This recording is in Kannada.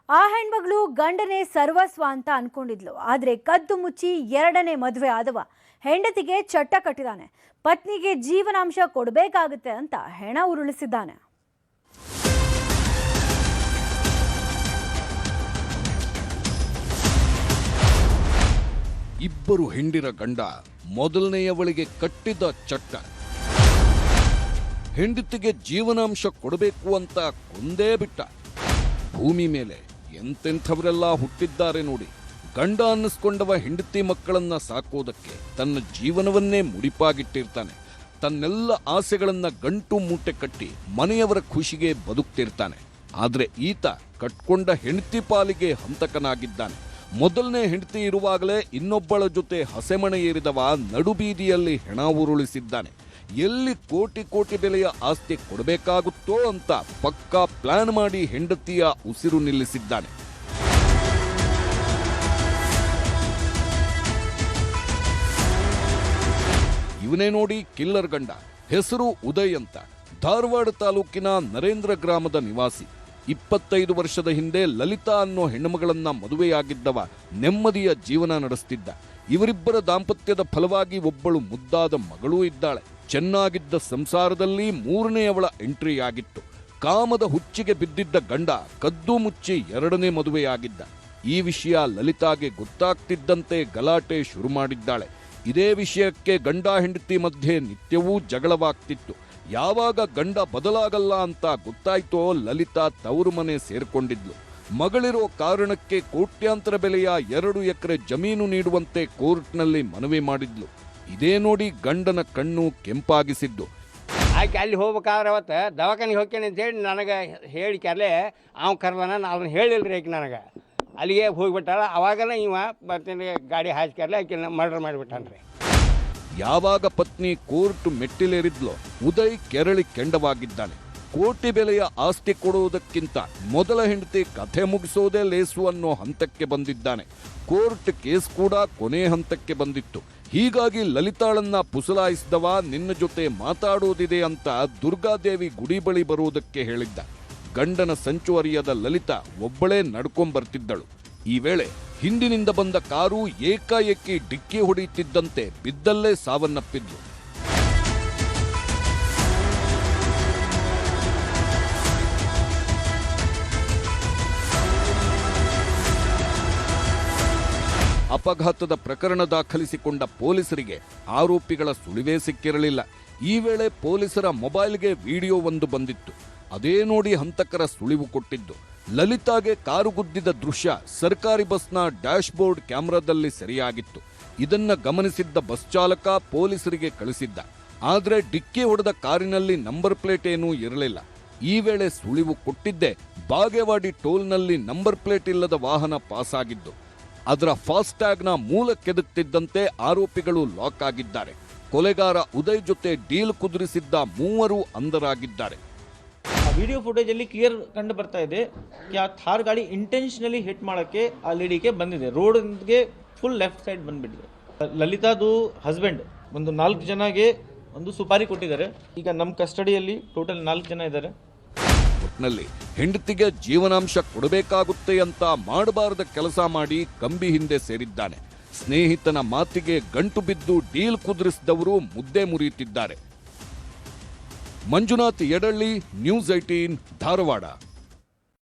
ಆ ಹೆಣ್ಮಗಳು ಗಂಡನೇ ಸರ್ವಸ್ವ ಅಂತ ಅನ್ಕೊಂಡಿದ್ಲು. ಆದ್ರೆ ಕದ್ದು ಮುಚ್ಚಿ ಎರಡನೇ ಮದುವೆ ಆದವ ಹೆಂಡತಿಗೆ ಚಟ್ಟ ಕಟ್ಟಿದಾನೆ. ಪತ್ನಿಗೆ ಜೀವನಾಂಶ ಕೊಡಬೇಕಾಗುತ್ತೆ ಅಂತ ಹೆಣ ಉರುಳಿಸಿದ್ದಾನೆ. ಇಬ್ಬರು ಹೆಂಡಿರ ಗಂಡ ಮೊದಲನೆಯವಳಿಗೆ ಕಟ್ಟಿದ ಚಟ್ಟ. ಹೆಂಡತಿಗೆ ಜೀವನಾಂಶ ಕೊಡಬೇಕು ಅಂತ ಕೊಂದೇ ಬಿಟ್ಟ. ಭೂಮಿ ಮೇಲೆ ಎಂತೆಂಥವರೆಲ್ಲ ಹುಟ್ಟಿದ್ದಾರೆ ನೋಡಿ. ಗಂಡ ಅನ್ನಿಸ್ಕೊಂಡವ ಹೆಂಡತಿ ಮಕ್ಕಳನ್ನ ಸಾಕೋದಕ್ಕೆ ತನ್ನ ಜೀವನವನ್ನೇ ಮುಡಿಪಾಗಿಟ್ಟಿರ್ತಾನೆ. ತನ್ನೆಲ್ಲ ಆಸೆಗಳನ್ನ ಗಂಟು ಮೂಟೆ ಕಟ್ಟಿ ಮನೆಯವರ ಖುಷಿಗೆ ಬದುಕ್ತಿರ್ತಾನೆ. ಆದ್ರೆ ಈತ ಕಟ್ಕೊಂಡ ಹೆಂಡತಿ ಪಾಲಿಗೆ ಹಂತಕನಾಗಿದ್ದಾನೆ. ಮೊದಲನೇ ಹೆಂಡತಿ ಇರುವಾಗಲೇ ಇನ್ನೊಬ್ಬಳ ಜೊತೆ ಹಸೆಮಣೆ ಏರಿದವ ನಡುಬೀದಿಯಲ್ಲಿ ಹೆಣ ಉರುಳಿಸಿದ್ದಾನೆ. ಎಲ್ಲಿ ಕೋಟಿ ಕೋಟಿ ಬೆಲೆಯ ಆಸ್ತಿ ಕೊಡಬೇಕಾಗುತ್ತೋ ಅಂತ ಪಕ್ಕಾ ಪ್ಲಾನ್ ಮಾಡಿ ಹೆಂಡತಿಯ ಉಸಿರು ನಿಲ್ಲಿಸಿದ್ದಾನೆ. ಇವನೇ ನೋಡಿ ಕಿಲ್ಲರ್ ಗಂಡ. ಹೆಸರು ಉದಯ್ ಅಂತ. ಧಾರವಾಡ ತಾಲೂಕಿನ ನರೇಂದ್ರ ಗ್ರಾಮದ ನಿವಾಸಿ. 25 ವರ್ಷದ ಹಿಂದೆ ಲಲಿತಾ ಅನ್ನೋ ಹೆಣ್ಣುಮಗಳನ್ನ ಮದುವೆಯಾಗಿದ್ದವ ನೆಮ್ಮದಿಯ ಜೀವನ ನಡೆಸ್ತಿದ್ದ. ಇವರಿಬ್ಬರ ದಾಂಪತ್ಯದ ಫಲವಾಗಿ ಒಬ್ಬಳು ಮುದ್ದಾದ ಮಗಳೂ ಇದ್ದಾಳೆ. ಚೆನ್ನಾಗಿದ್ದ ಸಂಸಾರದಲ್ಲಿ ಮೂರನೆಯವಳ ಎಂಟ್ರಿ ಆಗಿತ್ತು. ಕಾಮದ ಹುಚ್ಚಿಗೆ ಬಿದ್ದಿದ್ದ ಗಂಡ ಕದ್ದು ಮುಚ್ಚಿ ಎರಡನೇ ಮದುವೆಯಾಗಿದ್ದ. ಈ ವಿಷಯ ಲಲಿತಾಗೆ ಗೊತ್ತಾಗ್ತಿದ್ದಂತೆ ಗಲಾಟೆ ಶುರು ಮಾಡಿದ್ದಾಳೆ. ಇದೇ ವಿಷಯಕ್ಕೆ ಗಂಡ ಹೆಂಡತಿ ಮಧ್ಯೆ ನಿತ್ಯವೂ ಜಗಳವಾಗ್ತಿತ್ತು. ಯಾವಾಗ ಗಂಡ ಬದಲಾಗಲ್ಲ ಅಂತ ಗೊತ್ತಾಯ್ತೋ ಲಲಿತಾ ತವರು ಮನೆ ಸೇರ್ಕೊಂಡಿದ್ಲು. ಮಗಳಿರೋ ಕಾರಣಕ್ಕೆ ಕೋಟ್ಯಾಂತರ ಬೆಲೆಯ 2 ಎಕರೆ ಜಮೀನು ನೀಡುವಂತೆ ಕೋರ್ಟ್ನಲ್ಲಿ ಮನವಿ ಮಾಡಿದ್ಲು. ಇದೇ ನೋಡಿ ಗಂಡನ ಕಣ್ಣು ಕೆಂಪಾಗಿಸಿದ್ದು. ಆಕೆ ಅಲ್ಲಿ ಹೋಗ್ಬೇಕಾದ್ರೆ ಅವತ್ತು ದವಾಖಾನಿಗೆ ಹೋಗ್ತೇನೆ ಅಂತೇಳಿ ನನಗೆ ಹೇಳಿ ಕ್ಯಾರಲೆ ಅವ್ನು ಕರ್ದಾನ. ನಾನು ಹೇಳಿಲ್ರಿ ಆಕೆ ನನಗೆ. ಅಲ್ಲಿಗೆ ಹೋಗಿಬಿಟ್ಟಾಳ. ಅವಾಗನ ಇವ ಬರ್ತೀನಿ ಗಾಡಿ ಹಾಸ್ಕರ್ಲೆ ಆಕೆ ಮರ್ಡರ್ ಮಾಡಿಬಿಟ್ಟಾನ್ರಿ. ಯಾವಾಗ ಪತ್ನಿ ಕೋರ್ಟ್ ಮೆಟ್ಟಿಲೇರಿದ್ಲೋ ಉದಯ್ ಕೆರಳಿ ಕೆಂಡವಾಗಿದ್ದಾನೆ. ಕೋಟಿ ಬೆಲೆಯ ಆಸ್ತಿ ಕೊಡುವುದಕ್ಕಿಂತ ಮೊದಲ ಹೆಂಡತಿ ಕಥೆ ಮುಗಿಸೋದೇ ಲೇಸು ಅನ್ನೋ ಹಂತಕ್ಕೆ ಬಂದಿದ್ದಾನೆ. ಕೋರ್ಟ್ ಕೇಸ್ ಕೂಡ ಕೊನೆ ಹಂತಕ್ಕೆ ಬಂದಿತ್ತು. ಹೀಗಾಗಿ ಲಲಿತಾಳನ್ನ ಪುಸಲಾಯಿಸಿದವ ನಿನ್ನ ಜೊತೆ ಮಾತಾಡೋದಿದೆ ಅಂತ ದುರ್ಗಾದೇವಿ ಗುಡಿ ಬಳಿ ಬರುವುದಕ್ಕೆ ಹೇಳಿದ್ದ. ಗಂಡನ ಸಂಚು ಅರಿಯದ ಲಲಿತಾ ಒಬ್ಬಳೇ ನಡ್ಕೊಂಬರ್ತಿದ್ದಳು. ಈ ವೇಳೆ ಹಿಂದಿನಿಂದ ಬಂದ ಕಾರು ಏಕಾಏಕಿ ಡಿಕ್ಕಿ ಹೊಡೆಯುತ್ತಿದ್ದಂತೆ ಬಿದ್ದಲ್ಲೇ ಸಾವನ್ನಪ್ಪಿದ್ಲು. ಅಪಘಾತದ ಪ್ರಕರಣ ದಾಖಲಿಸಿಕೊಂಡ ಪೊಲೀಸರಿಗೆ ಆರೋಪಿಗಳ ಸುಳಿವೇ ಸಿಕ್ಕಿರಲಿಲ್ಲ. ಈ ವೇಳೆ ಪೊಲೀಸರ ಮೊಬೈಲ್ಗೆ ವಿಡಿಯೋ ಒಂದು ಬಂದಿತ್ತು. ಅದೇ ನೋಡಿ ಹಂತಕರ ಸುಳಿವು ಕೊಟ್ಟಿದ್ದು. ಲಲಿತಾಗೆ ಕಾರು ಗುದ್ದಿದ ದೃಶ್ಯ ಸರ್ಕಾರಿ ಬಸ್ನ ಡ್ಯಾಶ್ ಬೋರ್ಡ್ ಕ್ಯಾಮೆರಾದಲ್ಲಿ ಸೆರೆಯಾಗಿತ್ತು. ಇದನ್ನ ಗಮನಿಸಿದ್ದ ಬಸ್ ಚಾಲಕ ಪೊಲೀಸರಿಗೆ ಕಳಿಸಿದ್ದ. ಆದ್ರೆ ಡಿಕ್ಕಿ ಹೊಡೆದ ಕಾರಿನಲ್ಲಿ ನಂಬರ್ ಪ್ಲೇಟ್ ಏನೂ ಇರಲಿಲ್ಲ. ಈ ವೇಳೆ ಸುಳಿವು ಕೊಟ್ಟಿದ್ದೇ ಬಾಗೇವಾಡಿ ಟೋಲ್ನಲ್ಲಿ ನಂಬರ್ ಪ್ಲೇಟ್ ಇಲ್ಲದ ವಾಹನ ಪಾಸ್ ಆಗಿದ್ದು. ಅದರ ಫಾಸ್ಟ್ಯಾಗ್ನ ಮೂಲಕ್ಕೆದುಕ್ತಿದ್ದಂತೆ ಆರೋಪಿಗಳು ಲಾಕ್ ಆಗಿದ್ದಾರೆ. ಕೊಲೆಗಾರ ಉದಯ್ ಜೊತೆ ಡೀಲ್ ಕುದುರಿಸಿದ್ದ ಮೂವರು ಅಂಧರಾಗಿದ್ದಾರೆ. ವಿಡಿಯೋ ಫುಟೇಜಲ್ಲಿ ಕ್ಲಿಯರ್ ಕಂಡು ಬರ್ತಾ ಇದೆ ಆ ಥಾರ್ ಗಾಡಿ ಇಂಟೆನ್ಷನಲಿ ಹಿಟ್ ಮಾಡೋಕ್ಕೆ ಆ ಲೇಡಿಗೆ ಬಂದಿದೆ. ರೋಡ್ಗೆ ಫುಲ್ ಲೆಫ್ಟ್ ಸೈಡ್ ಬಂದ್ಬಿಟ್ಟಿದೆ. ಲಲಿತಾದು ಹಸ್ಬೆಂಡ್ ಒಂದು 4 ಜನಗೆ ಒಂದು ಸುಪಾರಿ ಕೊಟ್ಟಿದ್ದಾರೆ. ಈಗ ನಮ್ಮ ಕಸ್ಟಡಿಯಲ್ಲಿ ಟೋಟಲ್ 4 ಜನ ಇದ್ದಾರೆ. ಒಟ್ನಲ್ಲಿ ಹೆಂಡತಿಗೆ ಜೀವನಾಂಶ ಕೊಡಬೇಕಾಗುತ್ತೆ ಅಂತ ಮಾಡಬಾರದ ಕೆಲಸ ಮಾಡಿ ಕಂಬಿ ಹಿಂದೆ ಸೇರಿದ್ದಾನೆ. ಸ್ನೇಹಿತನ ಮಾತಿಗೆ ಗಂಟು ಬಿದ್ದು ಡೀಲ್ ಕುದುರಿಸಿದವರು ಮುದ್ದೆ ಮುರಿಯುತ್ತಿದ್ದಾರೆ. ಮಂಜುನಾಥ್ ಯಡಳ್ಳಿ, ನ್ಯೂಸ್ 18 ಧಾರವಾಡ.